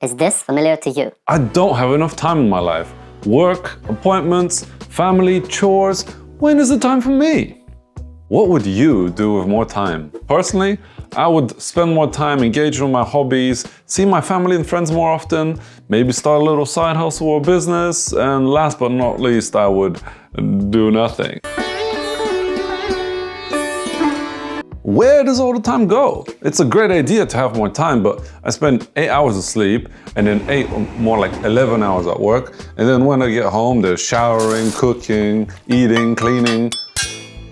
Is this familiar to you? I don't have enough time in my life. Work, appointments, family, chores. When is the time for me? What would you do with more time? Personally, I would spend more time engaging with my hobbies, see my family and friends more often, maybe start a little side hustle or business, and last but not least, I would do nothing. Where does all the time go? It's a great idea to have more time, but I spend 8 hours of sleep and then 8 or more like 11 hours at work. And then when I get home, there's showering, cooking, eating, cleaning.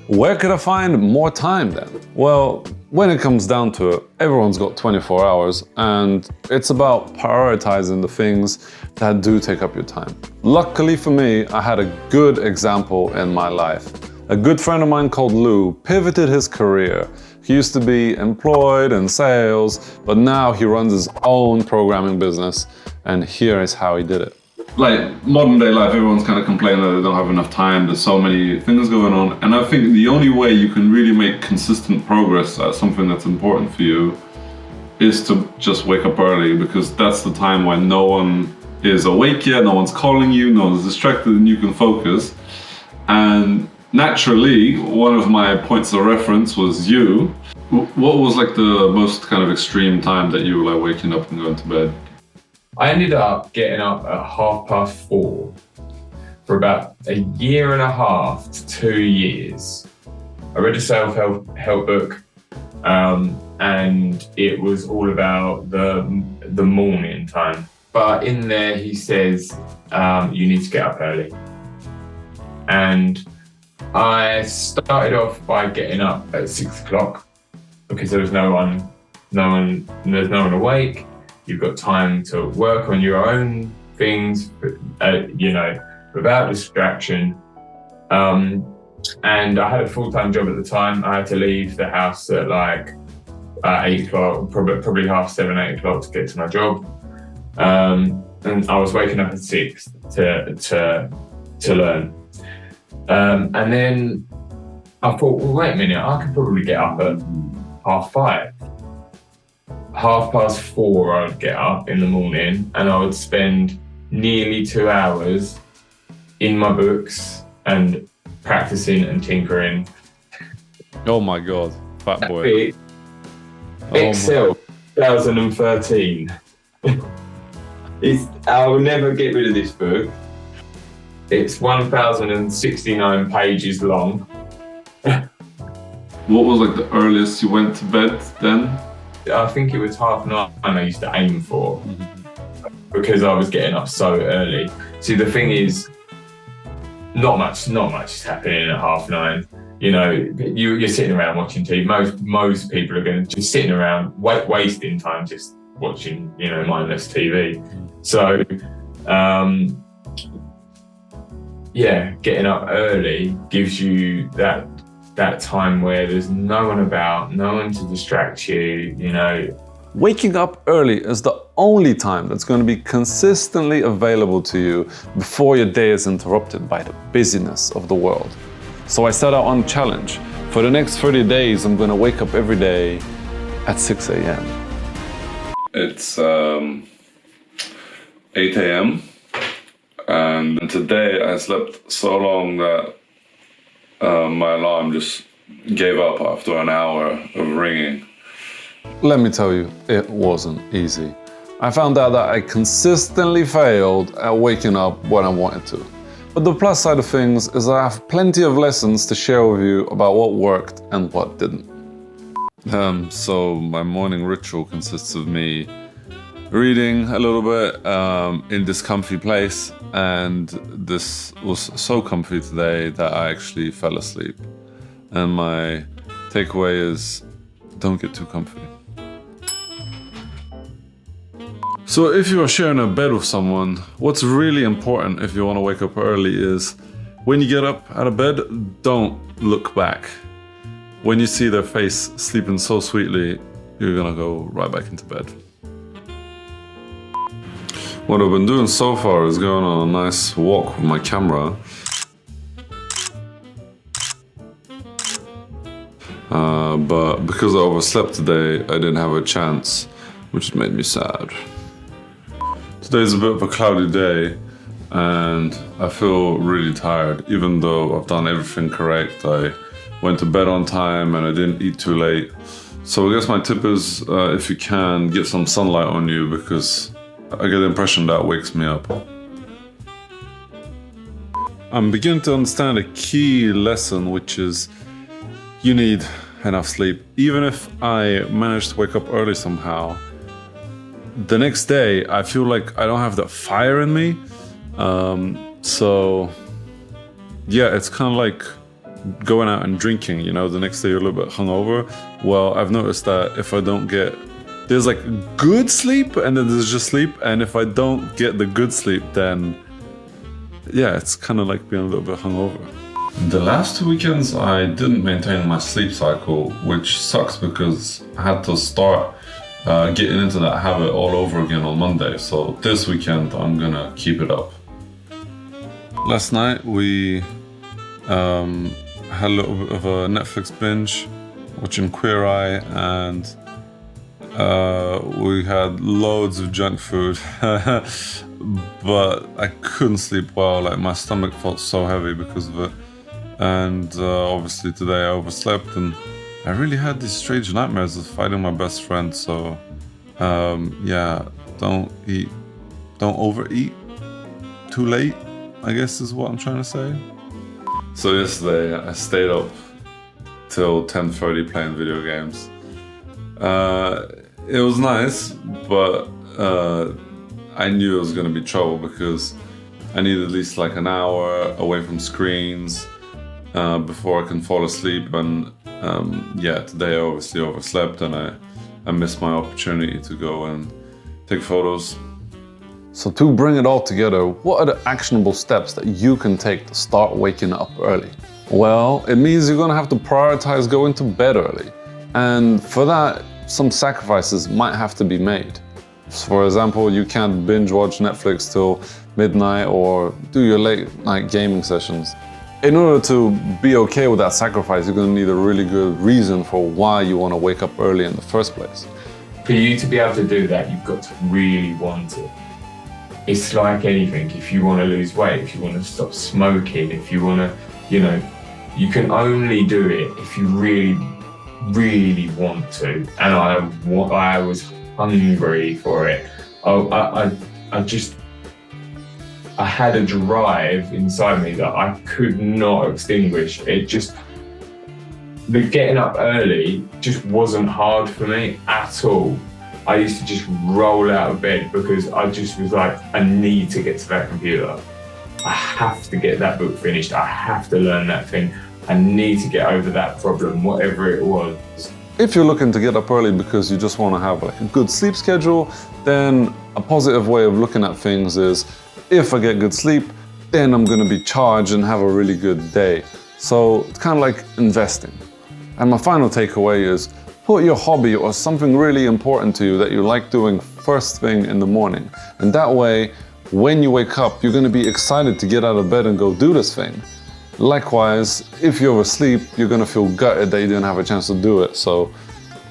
Where could I find more time then? Well, when it comes down to it, everyone's got 24 hours and it's about prioritizing the things that do take up your time. Luckily for me, I had a good example in my life. A good friend of mine called Lou pivoted his career. He used to be employed in sales, but now he runs his own programming business, and here is how he did it. Like modern day life, everyone's kind of complaining that they don't have enough time, there's so many things going on, and I think the only way you can really make consistent progress at something that's important for you is to just wake up early, because that's the time when no one is awake yet, no one's calling you, no one's distracted, and you can focus. And naturally, one of my points of reference was you. What was like the most kind of extreme time that you were like waking up and going to bed? I ended up getting up at 4:30 for about a year and a half to 2 years. I read a self-help book, and it was all about the morning time. But in there he says, you need to get up early. And I started off by getting up at 6 o'clock because there's no one awake. You've got time to work on your own things, without distraction. And I had a full-time job at the time. I had to leave the house at like 8 o'clock, probably 7:30, 8 o'clock to get to my job. And I was waking up at 6 to learn. And then I thought, well, wait a minute, I could probably get up at 5:30. 4:30 I would get up in the morning and I would spend nearly 2 hours in my books and practicing and tinkering. Oh my God, fat boy. Excel 2013. I will never get rid of this book. It's 1,069 pages long. What was like the earliest you went to bed then? I think it was 9:30 I used to aim for, because I was getting up so early. See, the thing is, not much is happening at 9:30. You know, you're sitting around watching TV. Most people are going to just sitting around wasting time just watching, mindless TV. So, getting up early gives you that time where there's no one about, no one to distract you, Waking up early is the only time that's going to be consistently available to you before your day is interrupted by the busyness of the world. So I set out on a challenge. For the next 30 days, I'm going to wake up every day at 6 a.m. It's 8 a.m. and today I slept so long that my alarm just gave up after an hour of ringing. Let me tell you, it wasn't easy. I found out that I consistently failed at waking up when I wanted to. But the plus side of things is that I have plenty of lessons to share with you about what worked and what didn't. So my morning ritual consists of me reading a little bit in this comfy place, and this was so comfy today that I actually fell asleep. And my takeaway is, don't get too comfy. So if you are sharing a bed with someone, what's really important if you want to wake up early is, when you get up out of bed, don't look back. When you see their face sleeping so sweetly, you're gonna go right back into bed. What I've been doing so far is going on a nice walk with my camera. But because I overslept today, I didn't have a chance, which made me sad. Today's a bit of a cloudy day and I feel really tired, even though I've done everything correct. I went to bed on time and I didn't eat too late. So I guess my tip is, if you can, get some sunlight on you, because I get the impression that wakes me up. I'm beginning to understand a key lesson, which is you need enough sleep. Even if I manage to wake up early somehow, the next day I feel like I don't have that fire in me. So yeah, it's kind of like going out and drinking, you know, the next day you're a little bit hungover. Well, I've noticed that if I don't get, there's like good sleep and then there's just sleep, and if I don't get the good sleep, then yeah, it's kind of like being a little bit hungover. The last 2 weekends I didn't maintain my sleep cycle, which sucks because I had to start getting into that habit all over again on Monday. So this weekend I'm gonna keep it up. Last night we had a little bit of a Netflix binge, watching Queer Eye, and we had loads of junk food. But I couldn't sleep well, like my stomach felt so heavy because of it. And obviously today I overslept and I really had these strange nightmares of fighting my best friend. So yeah, don't overeat too late, I guess is what I'm trying to say. So yesterday I stayed up till 10:30 playing video games. It was nice, but I knew it was going to be trouble because I need at least like an hour away from screens before I can fall asleep. And yeah, today I obviously overslept and I missed my opportunity to go and take photos. So to bring it all together, what are the actionable steps that you can take to start waking up early? Well, it means you're going to have to prioritize going to bed early. And for that, some sacrifices might have to be made. For example, you can't binge watch Netflix till midnight or do your late night gaming sessions. In order to be okay with that sacrifice, you're going to need a really good reason for why you want to wake up early in the first place. For you to be able to do that, you've got to really want it. It's like anything. If you want to lose weight, if you want to stop smoking, if you want to, you know, you can only do it if you really, really want to. And I was hungry for it. I had a drive inside me that I could not extinguish. The getting up early just wasn't hard for me at all. I used to just roll out of bed because I just was like, I need to get to that computer. I have to get that book finished. I have to learn that thing. I need to get over that problem, whatever it was. If you're looking to get up early because you just want to have like a good sleep schedule, then a positive way of looking at things is, if I get good sleep, then I'm going to be charged and have a really good day. So it's kind of like investing. And my final takeaway is, put your hobby or something really important to you that you like doing first thing in the morning. And that way, when you wake up, you're going to be excited to get out of bed and go do this thing. Likewise, if you're asleep, you're going to feel gutted that you didn't have a chance to do it. So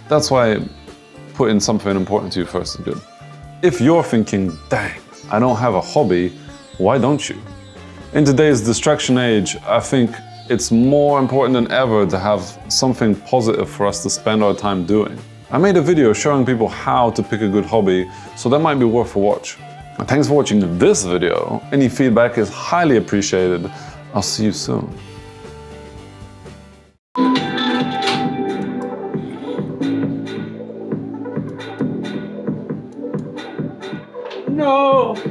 that's why putting something important to you first is good. If you're thinking, dang, I don't have a hobby, why don't you? In today's distraction age, I think it's more important than ever to have something positive for us to spend our time doing. I made a video showing people how to pick a good hobby, so that might be worth a watch. And thanks for watching this video. Any feedback is highly appreciated. I'll see you soon. No!